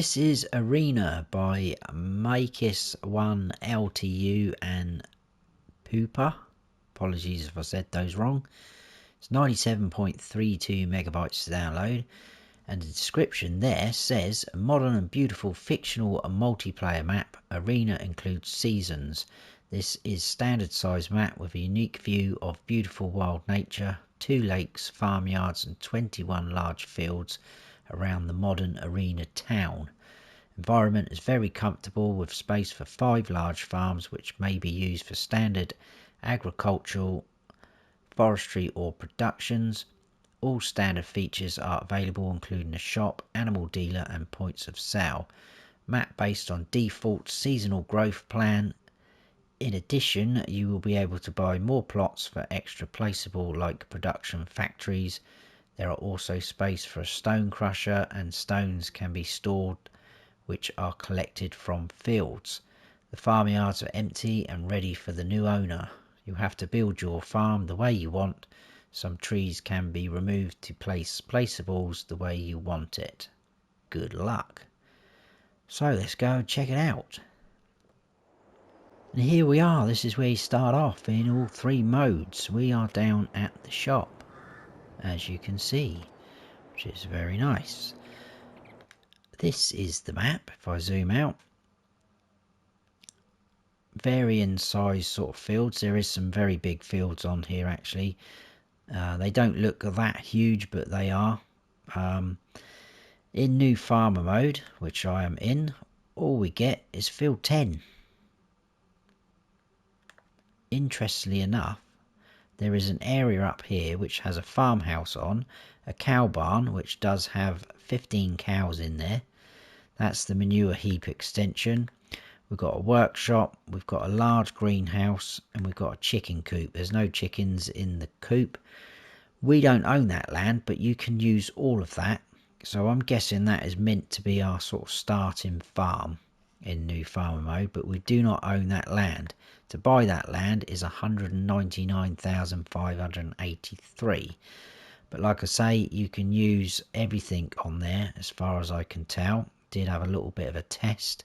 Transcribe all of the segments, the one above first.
This is Arena by Makis1 LTU and Pupa. Apologies if I said those wrong. It's 97.32 megabytes to download, and the description there says a modern and beautiful fictional multiplayer map. Arena includes seasons. This is standard size map with a unique view of beautiful wild nature, 2 lakes, farmyards and 21 large fields around the modern Arena town. Environment is very comfortable with space for 5 large farms which may be used for standard agricultural, forestry or productions. All standard features are available, including a shop, animal dealer and points of sale. Map based on default seasonal growth plan. In addition, you will be able to buy more plots for extra placeable like production factories. There are also space for a stone crusher, and stones can be stored which are collected from fields. The farmyards are empty and ready for the new owner. You have to build your farm the way you want. Some trees can be removed to place placeables the way you want it. Good luck. So let's go and check it out. And here we are. This is where you start off in all 3 modes. We are down at the shop, as you can see, which is very nice. This is the map. If I zoom out, varying size sort of fields. There is some very big fields on here actually. They don't look that huge, but they are. In new farmer mode, which I am in, all we get is field 10. Interestingly enough, there is an area up here which has a farmhouse on, a cow barn which does have 15 cows in there. That's the manure heap extension. We've got a workshop, we've got a large greenhouse, and we've got a chicken coop. There's no chickens in the coop. We don't own that land, but you can use all of that. So I'm guessing that is meant to be our sort of starting farm in new farmer mode, but we do not own that land. To buy that land is 199,583. But like I say, you can use everything on there as far as I can tell. Did have a little bit of a test.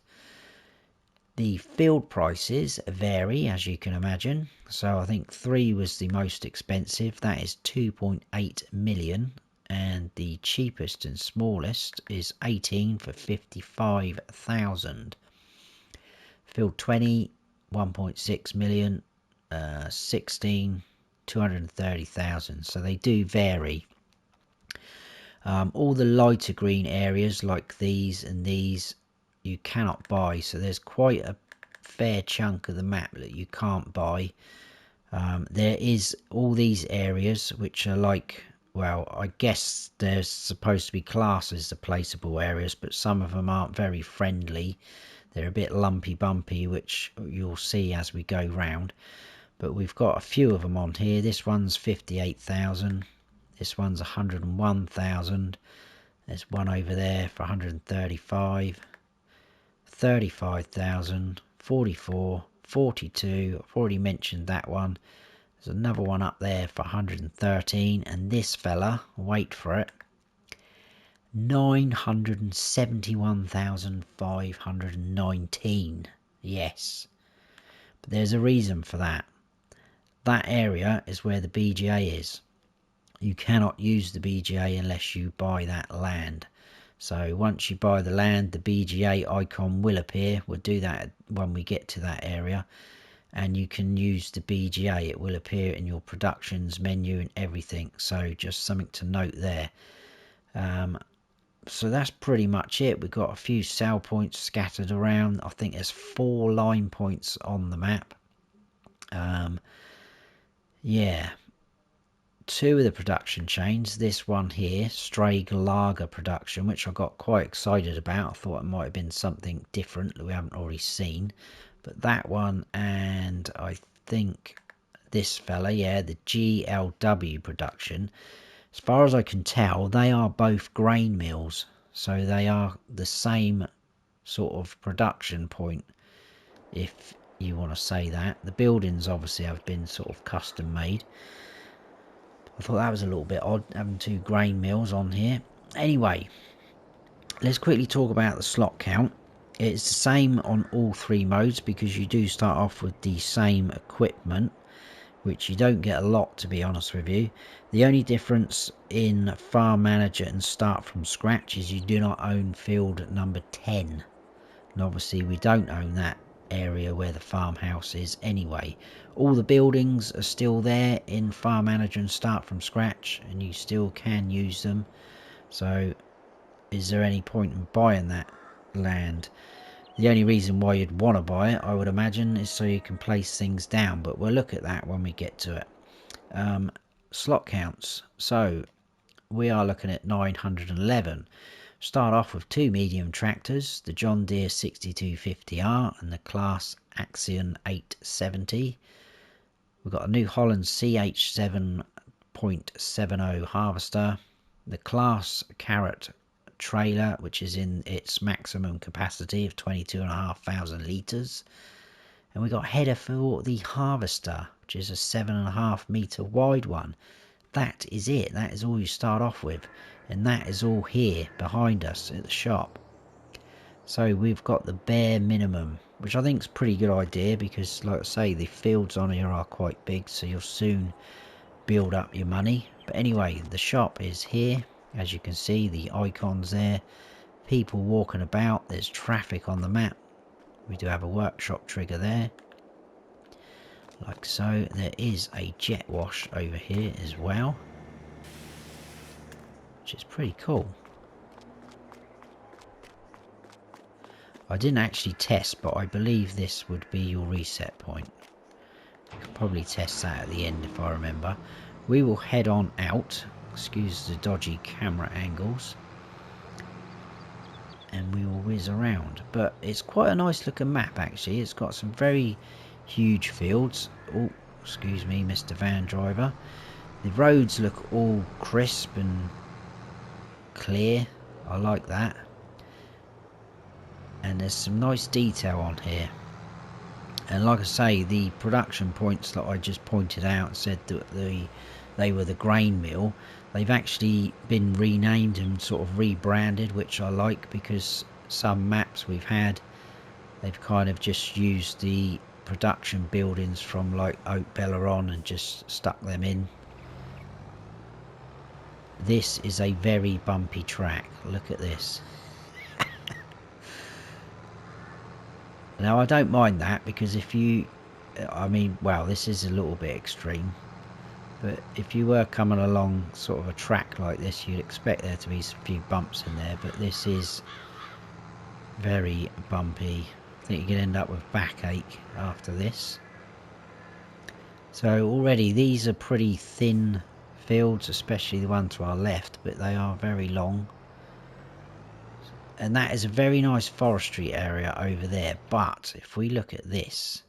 The field prices vary, as you can imagine. So I think 3 was the most expensive. That is 2.8 million. And the cheapest and smallest is 18 for 55,000. Field 20, 1.6 million. 16, 230,000. So they do vary. All the lighter green areas like these and these you cannot buy, so there's quite a fair chunk of the map that you can't buy. There is all these areas which are like, well, I guess they're supposed to be classed as the placeable areas, but some of them aren't very friendly. They're a bit lumpy bumpy, which you'll see as we go round. But we've got a few of them on here. This one's 58,000. This one's 101,000. There's one over there for 135. 35,000, 44, 42. I've already mentioned that one. There's another one up there for 113, and this fella, wait for it, 971,519. Yes, but there's a reason for that. That area is where the BGA is. You cannot use the BGA unless you buy that land. So once you buy the land, the BGA icon will appear. We'll do that when we get to that area. And you can use the BGA. It will appear in your productions menu and everything. So just something to note there. So that's pretty much it. We've got a few sell points scattered around. I think there's 4 line points on the map. Yeah. 2 of the production chains, this one here, Strag Lager production, which I got quite excited about. I thought it might have been something different that we haven't already seen. But that one, and I think this fella, yeah, the GLW production, as far as I can tell, they are both grain mills. So they are the same sort of production point, if you want to say that. The buildings obviously have been sort of custom made. I thought that was a little bit odd, having 2 grain mills on here. Anyway, Let's quickly talk about the slot count. It's the same on all three modes because you do start off with the same equipment, which you don't get a lot, to be honest with you. The only difference in Farm Manager and Start from Scratch is you do not own field number 10. And obviously we don't own that area where the farmhouse is anyway. All the buildings are still there in Farm Manager and Start from Scratch, and you still can use them. So is there any point in buying that land? The only reason why you'd want to buy it, I would imagine, is so you can place things down, but we'll look at that when we get to it. Slot counts. So we are looking at 911. Start off with two medium tractors, the John Deere 6250R and the Claas Axion 870. We've got a New Holland CH 7.70 harvester, the Claas Carrot trailer, which is in its maximum capacity of 22,500 litres, and we got header for the harvester, which is a 7.5 metre wide one. That is it. That is all you start off with, and that is all here behind us at the shop. So we've got the bare minimum, which I think is a pretty good idea because, like I say, the fields on here are quite big, so you'll soon build up your money. But anyway, the shop is here. As you can see, the icons there, people walking about, there's traffic on the map. We do have a workshop trigger there, like so. There is a jet wash over here as well, which is pretty cool. I didn't actually test, but I believe this would be your reset point. You could probably test that at the end if I remember. We will head on out. Excuse the dodgy camera angles, and we will whiz around. But it's quite a nice looking map actually. It's got some very huge fields. Oh, excuse me, Mr. Van Driver. The roads look all crisp and clear. I like that. And there's some nice detail on here. And like I say, the production points that I just pointed out said that they were the grain mill. They've actually been renamed and sort of rebranded, which I like, because some maps we've had, they've kind of just used the production buildings from like Oak Belleron and just stuck them in. This is a very bumpy track. Look at this. Now I don't mind that, because if you, I mean, well, this is a little bit extreme, but if you were coming along sort of a track like this, you'd expect there to be a few bumps in there, but this is very bumpy. I think you can end up with backache after this. So already these are pretty thin fields, especially the one to our left, but they are very long. And that is a very nice forestry area over there. But if we look at this,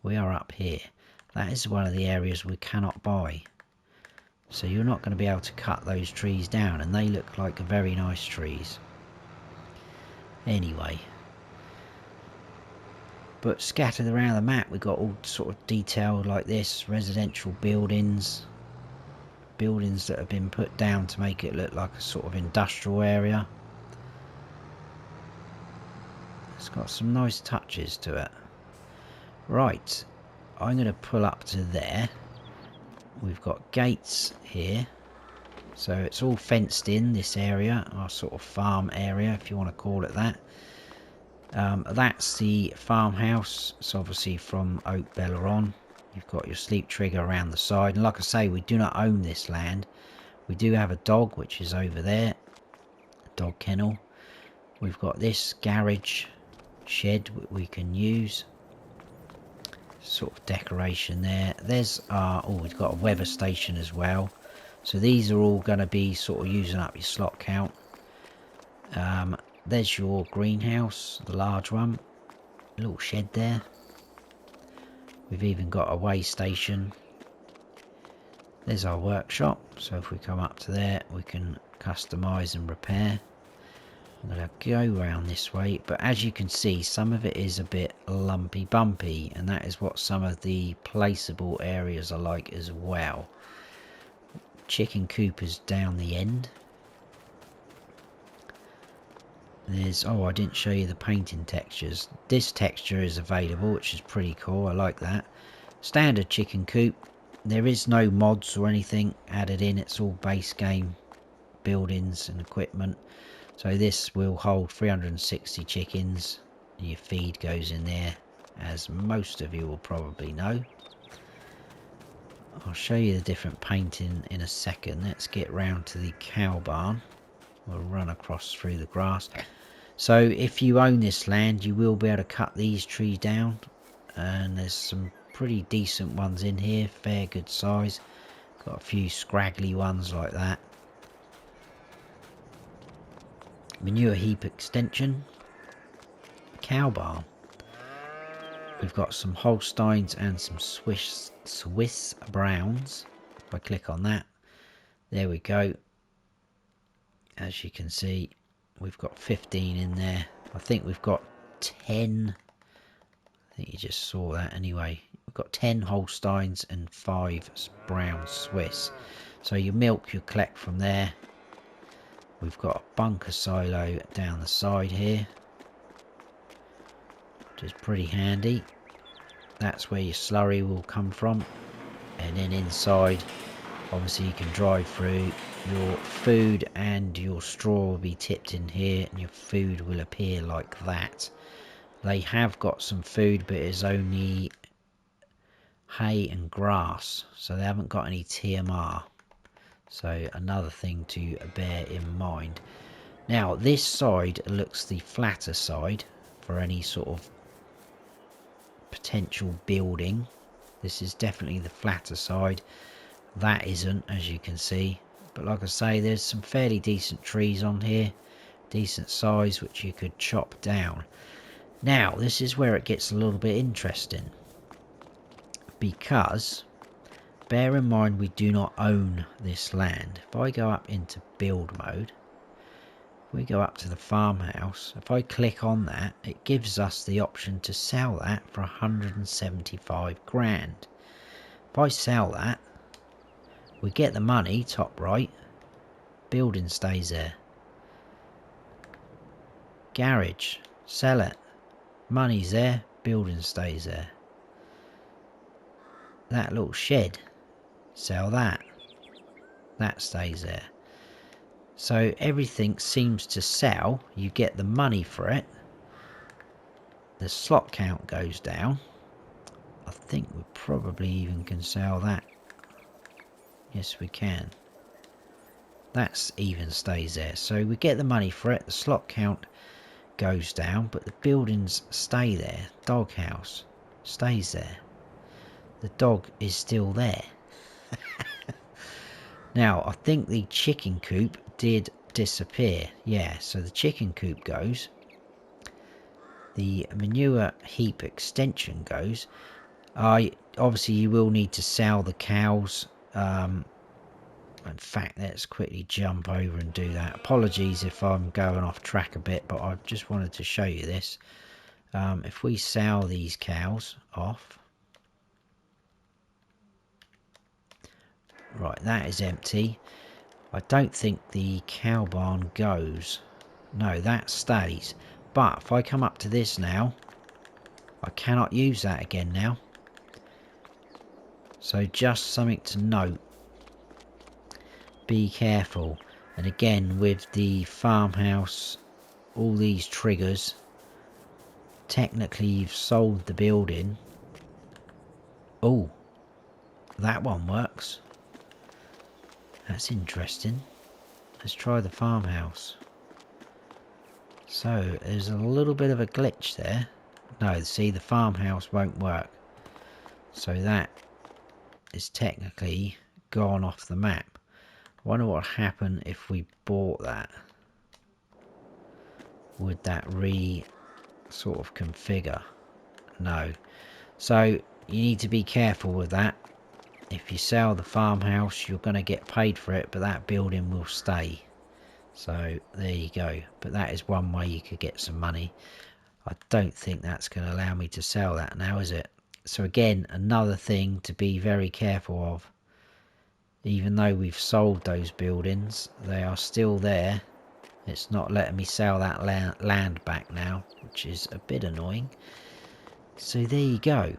we are up here. That is one of the areas we cannot buy. So you're not going to be able to cut those trees down, and they look like very nice trees. Anyway. But scattered around the map, we've got all sort of detailed like this. Residential buildings. Buildings that have been put down to make it look like a sort of industrial area. It's got some nice touches to it. Right, I'm going to pull up to there. We've got gates here, so it's all fenced in, this area, our sort of farm area, if you want to call it that. That's the farmhouse. It's obviously from Oak Belleron. You've got your sleep trigger around the side, and like I say, we do not own this land. We do have a dog, which is over there, a dog kennel. We've got this garage shed we can use, sort of decoration there. There's our, oh, we've got a weather station as well. So these are all going to be sort of using up your slot count. There's your greenhouse, the large one, a little shed there. We've even got a weigh station. There's our workshop, so if we come up to there we can customize and repair. I'm going to go around this way, but as you can see, some of it is a bit lumpy bumpy, and that is what some of the placeable areas are like as well. Chicken coop is down the end. There's, oh, I didn't show you the painting textures. This texture is available, which is pretty cool. I like that. Standard chicken coop. There is no mods or anything added in. It's all base game buildings and equipment. So this will hold 360 chickens. Your feed goes in there, as most of you will probably know. I'll show you the different painting in a second. Let's get round to the cow barn. We'll run across through the grass. So if you own this land, you will be able to cut these trees down, and there's some pretty decent ones in here, fair good size. Got a few scraggly ones like that. Manure heap extension. Cow barn. We've got some Holsteins and some Swiss Browns. If I click on that, there we go. As you can see, we've got 15 in there. I think we've got 10. I think you just saw that anyway. We've got 10 Holsteins and 5 Brown Swiss. So your milk you collect from there. We've got a bunker silo down the side here, which is pretty handy. That's where your slurry will come from. And then inside, obviously you can drive through. Your food and your straw will be tipped in here, and your food will appear like that. They have got some food, but it's only hay and grass, so they haven't got any TMR. So another thing to bear in mind. Now this side looks the flatter side for any sort of potential building. This is definitely the flatter side. That isn't, as you can see. But like I say, there's some fairly decent trees on here. Decent size, which you could chop down. Now, this is where it gets a little bit interesting. Because, bear in mind we do not own this land. If I go up into build mode, we go up to the farmhouse. If I click on that, it gives us the option to sell that for 175 grand. If I sell that, we get the money, top right. Building stays there. Garage, sell it. Money's there, building stays there. That little shed, sell that. That stays there. So everything seems to sell. You get the money for it. The slot count goes down. I think we probably even can sell that. Yes, we can. That's even stays there. So we get the money for it. The slot count goes down, but the buildings stay there. Doghouse stays there. The dog is still there. Now, I think the chicken coop did disappear. Yeah, so the chicken coop goes. The manure heap extension goes. Obviously, you will need to sell the cows. In fact, let's quickly jump over and do that. Apologies if I'm going off track a bit, but I just wanted to show you this. If we sell these cows off. Right, that is empty. I don't think the cow barn goes. No, that stays. But if I come up to this now, I cannot use that again now. So just something to note. Be careful. And again, with the farmhouse, all these triggers, technically you've sold the building. Oh, that one works. That's interesting. Let's try the farmhouse. So there's a little bit of a glitch there. No, see, the farmhouse won't work. So that is technically gone off the map. I wonder what would happen if we bought that. Would that sort of configure? No. So you need to be careful with that. If you sell the farmhouse, you're going to get paid for it, but that building will stay. So there you go. But that is one way you could get some money. I don't think that's going to allow me to sell that now, is it? So again, another thing to be very careful of. Even though we've sold those buildings, they are still there. It's not letting me sell that land back now, which is a bit annoying. So there you go.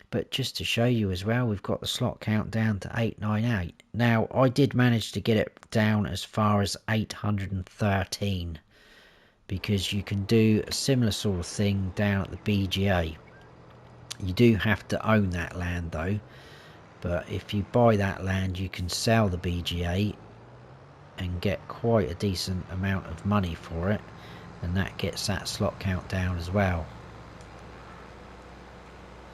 But just to show you as well, we've got the slot count down to 898. Now, I did manage to get it down as far as 813, because you can do a similar sort of thing down at the BGA. You do have to own that land though, but if you buy that land, you can sell the BGA and get quite a decent amount of money for it, and that gets that slot count down as well.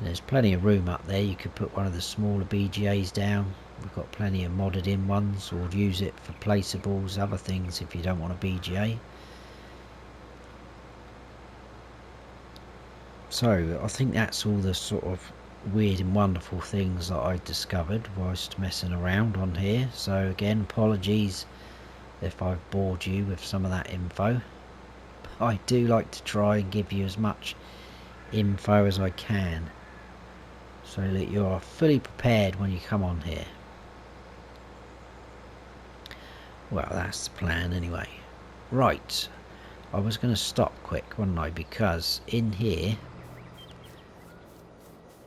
There's plenty of room up there. You could put one of the smaller BGAs down. We've got plenty of modded in ones, or use it for placeables, other things if you don't want a BGA. So I think that's all the sort of weird and wonderful things that I discovered whilst messing around on here. So again, apologies if I've bored you with some of that info. I do like to try and give you as much info as I can, so that you're fully prepared when you come on here. Well, that's the plan anyway. Right, I was going to stop quick, wasn't I? Because in here,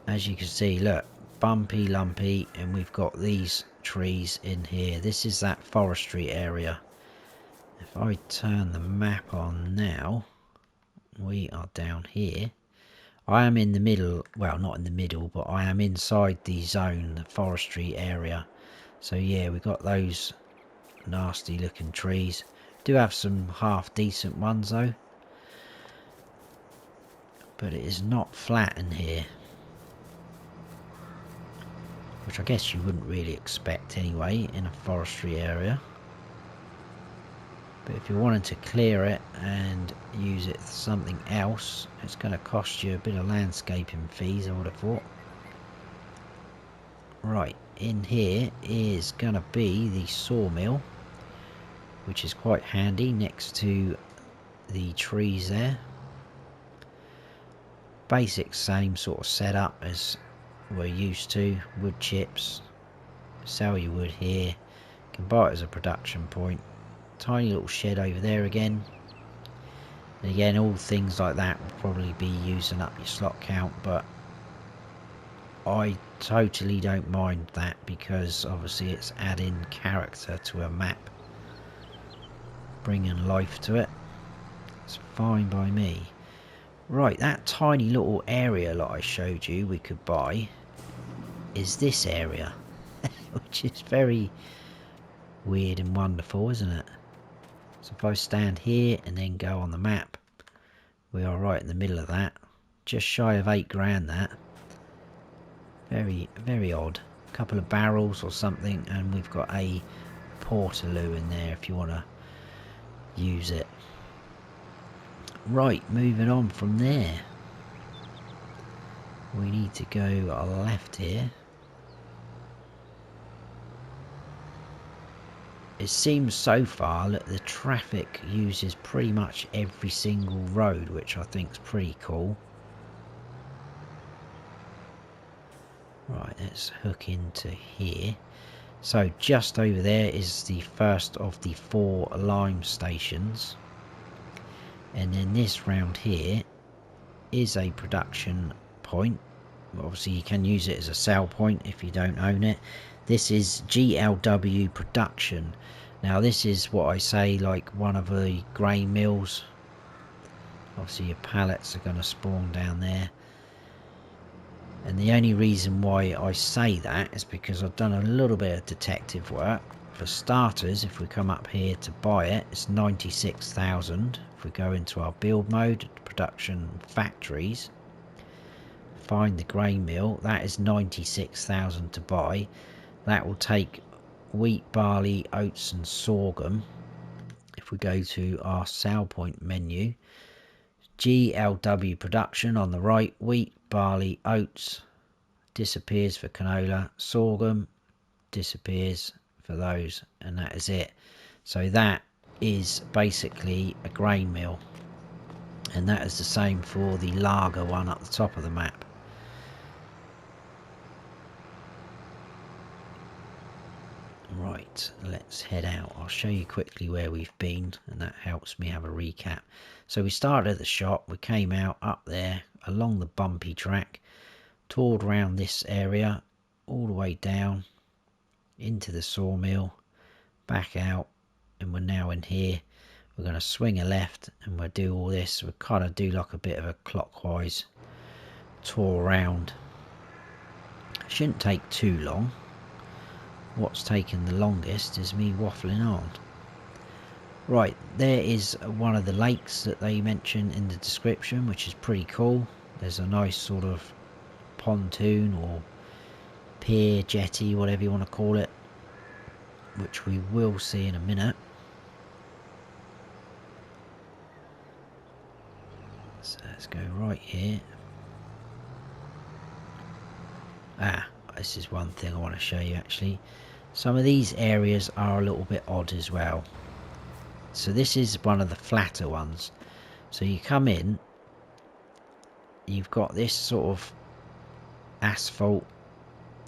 as you can see, look, bumpy, lumpy, and we've got these trees in here. This is that forestry area. If I turn the map on now, we are down here. I am in the middle, well, not in the middle, but I am inside the zone, the forestry area. So yeah, we've got those nasty looking trees. Do have some half decent ones though, but it is not flat in here, which I guess you wouldn't really expect anyway in a forestry area. But if you wanted to clear it and use it for something else, it's going to cost you a bit of landscaping fees, I would have thought. Right, in here is going to be the sawmill, which is quite handy next to the trees there. Basic same sort of setup as we're used to. Wood chips, sell your wood here, you can buy it as a production point. Tiny little shed over there again. And again, all things like that will probably be using up your slot count, but I totally don't mind that, because obviously it's adding character to a map, bringing life to it. It's fine by me. Right, that tiny little area that I showed you we could buy is this area, which is very weird and wonderful, isn't it? So if I stand here and then go on the map, we are right in the middle of that. Just shy of 8 grand that. Very, very odd. A couple of barrels or something, and we've got a portaloo in there if you want to use it. Right, moving on from there. We need to go left here. It seems so far that the traffic uses pretty much every single road, which I think is pretty cool. Right, let's hook into here. So just over there is the first of the 4 lime stations. And then this round here is a production point. Obviously you can use it as a sell point if you don't own it. This is GLW production. Now this is what I say, like one of the grain mills. Obviously your pallets are going to spawn down there. And the only reason why I say that is because I've done a little bit of detective work. For starters, if we come up here to buy it, it's 96,000. If we go into our build mode, production factories, find the grain mill, that is 96,000 to buy. That will take wheat, barley, oats and sorghum. If we go to our sell point menu, GLW production on the right, wheat, barley, oats disappears for canola, sorghum disappears for those, and that is it. So that is basically a grain mill, and that is the same for the lager one up the top of the map. Right, let's head out. I'll show you quickly where we've been, and that helps me have a recap. So we started at the shop, we came out up there along the bumpy track, toured around this area all the way down into the sawmill, back out, and we're now in here. We're going to swing a left and we'll do all this. We'll kind of do like a bit of a clockwise tour around. Shouldn't take too long. What's taken the longest is me waffling on. Right, there is one of the lakes that they mention in the description, which is pretty cool. There's a nice sort of pontoon or pier, jetty, whatever you want to call it, which we will see in a minute. So let's go right here. This is one thing I want to show you actually. Some of these areas are a little bit odd as well. So this is one of the flatter ones. So you come in, you've got this sort of asphalt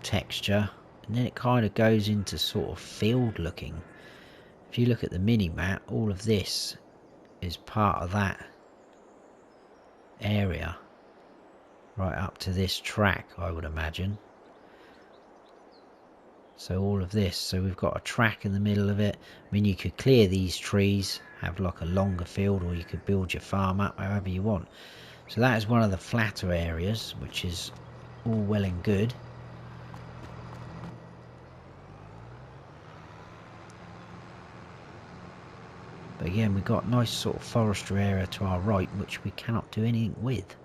texture, and then it kind of goes into sort of field looking. If you look at the mini map, all of this is part of that area, right up to this track, I would imagine. So all of this, so we've got a track in the middle of it. I mean, you could clear these trees, have like a longer field, or you could build your farm up however you want. So that is one of the flatter areas, which is all well and good. But again, we've got nice sort of forestry area to our right, which we cannot do anything with.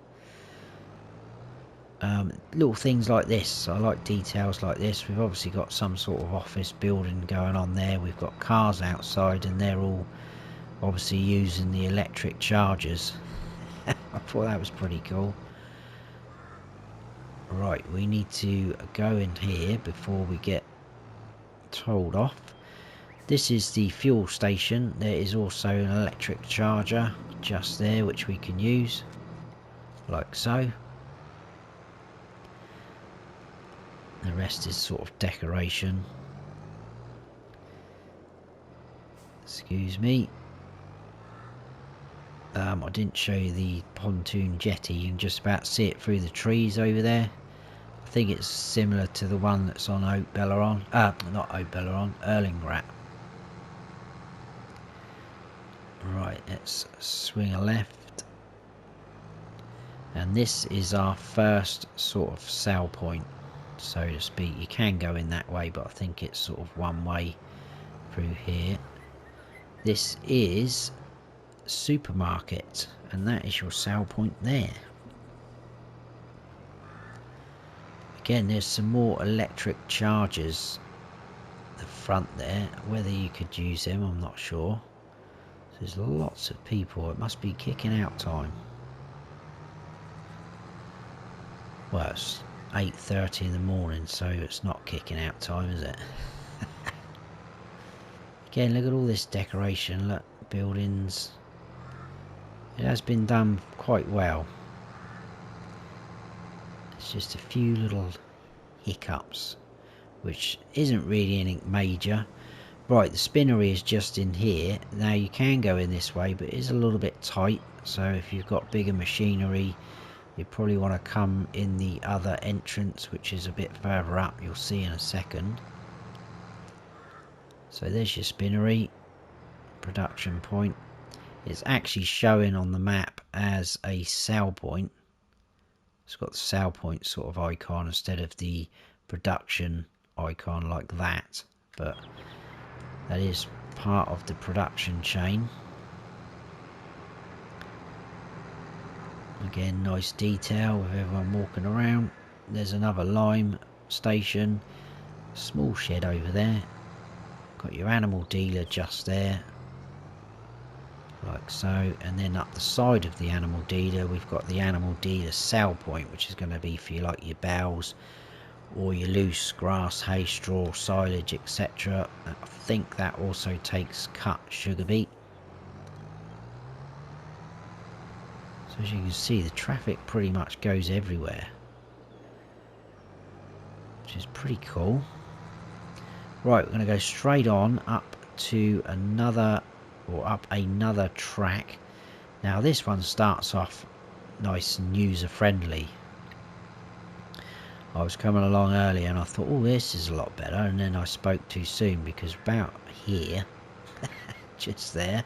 Little things like this, I like details like this. We've obviously got some sort of office building going on there. We've got cars outside and they're all obviously using the electric chargers. I thought that was pretty cool. Right, we need to go in here before we get told off. This is the fuel station. There is also an electric charger just there which we can use, like so. The rest is sort of decoration. Excuse me. I didn't show you the Pontoon Jetty. You can just about see it through the trees over there. I think it's similar to the one that's on Oak-Belleron. Not Oak-Belleron, Erlingrat. Right, let's swing a left. And this is our first sort of sell point, so to speak. You can go in that way, but I think it's sort of one way through here. This is supermarket, and that is your sell point there. Again, there's some more electric chargers at the front there. Whether you could use them, I'm not sure. There's lots of people. It must be kicking out time. Well, it's 8:30 in the morning, so it's not kicking out time, is it? Again, look at all this decoration. Look, buildings. It has been done quite well. It's just a few little hiccups, which isn't really anything major. Right, the spinnery is just in here. Now you can go in this way, but it is a little bit tight. So if you've got bigger machinery, you probably want to come in the other entrance, which is a bit further up. You'll see in a second. So there's your spinnery, production point. It's actually showing on the map as a sell point. It's got the sell point sort of icon instead of the production icon like that. But that is part of the production chain. Again, nice detail with everyone walking around. There's another lime station. Small shed over there. Got your animal dealer just there. Like so. And then up the side of the animal dealer, we've got the animal dealer sell point, which is going to be for you like your bales or your loose grass, hay, straw, silage, etc. I think that also takes cut sugar beet. So as you can see, the traffic pretty much goes everywhere, which is pretty cool. Right, we're going to go straight on up to another, or up another track. Now this one starts off nice and user friendly. I was coming along earlier and I thought, oh, this is a lot better, and then I spoke too soon, because about here, just there,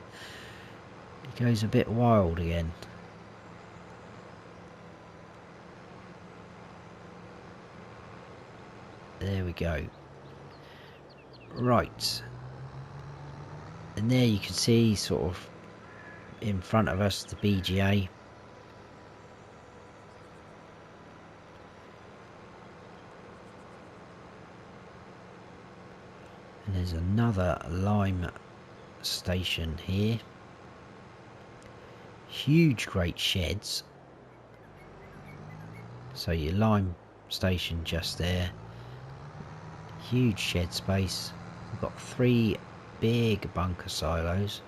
it goes a bit wild again. There we go. Right, and there you can see sort of in front of us the BGA. And there's another lime station here. Huge great sheds. So your lime station just there. Huge shed space. We've got 3 big bunker silos.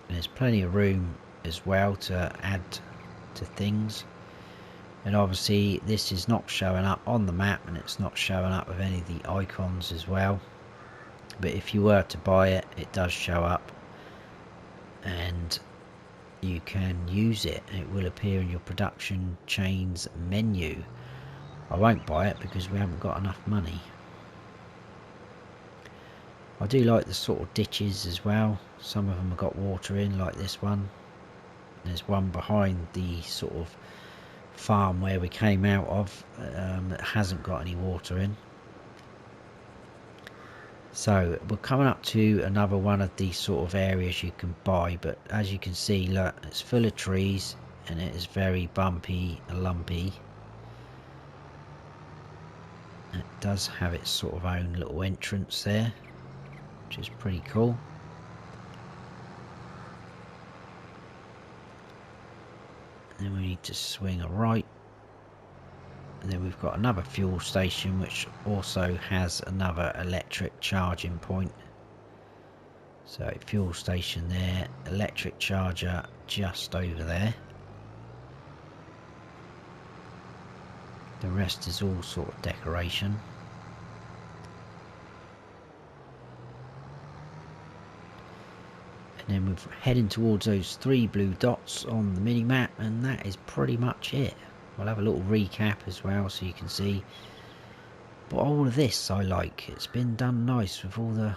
And there's plenty of room as well to add to things. And obviously this is not showing up on the map, and it's not showing up with any of the icons as well. But if you were to buy it, it does show up. And you can use it. It will appear in your production chains menu. I won't buy it because we haven't got enough money. I do like the sort of ditches as well. Some of them have got water in, like this one. There's one behind the sort of farm where we came out of that hasn't got any water in. So we're coming up to another one of these sort of areas you can buy, but as you can see, look, it's full of trees and it is very bumpy and lumpy. It does have its sort of own little entrance there, which is pretty cool. And then we need to swing a right. And then we've got another fuel station which also has another electric charging point. So fuel station there, electric charger just over there. The rest is all sort of decoration. And then we're heading towards those 3 blue dots on the mini map, and that is pretty much it. We'll have a little recap as well so you can see. But all of this I like. It's been done nice with all the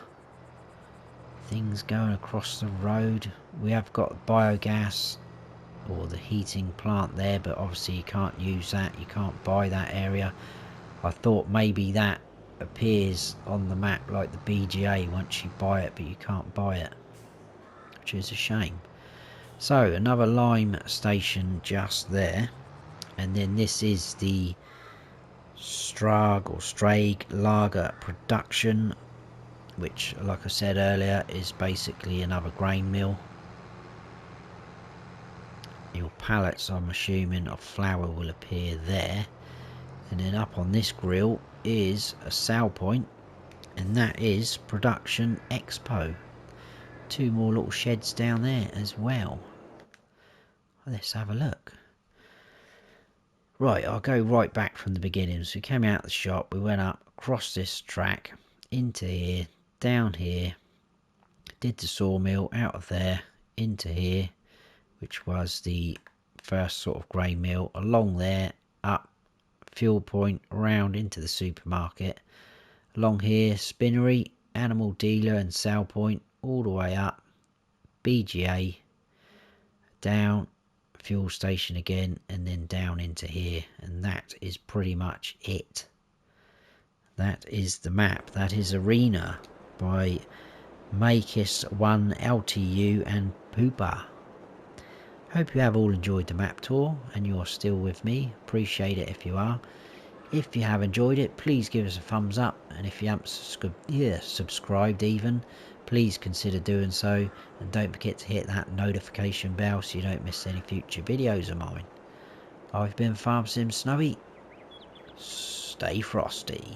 things going across the road. We have got biogas or the heating plant there, but obviously you can't use that. You can't buy that area. I thought maybe that appears on the map like the BGA once you buy it, but you can't buy it, which is a shame. So another lime station just there. And then this is the Strag lager production, which, like I said earlier, is basically another grain mill. Your pallets, I'm assuming, of flour will appear there. And then up on this grill is a sale point, and that is Production Expo. 2 more little sheds down there as well. Let's have a look. Right, I'll go right back from the beginning. So we came out of the shop, we went up across this track, into here, down here, did the sawmill, out of there, into here, which was the first sort of grain mill, along there, up, fuel point, around into the supermarket, along here, spinnery, animal dealer and sale point, all the way up, BGA, down, fuel station again, and then down into here. And that is pretty much it. That is the map. That is Arena by Makis1 LTU and Pupa. Hope you have all enjoyed the map tour and you're still with me. Appreciate it if you are. If you have enjoyed it, please give us a thumbs up, and if you haven't subscribed even, please consider doing so, and don't forget to hit that notification bell so you don't miss any future videos of mine. I've been Farm Sim Snowy. Stay frosty.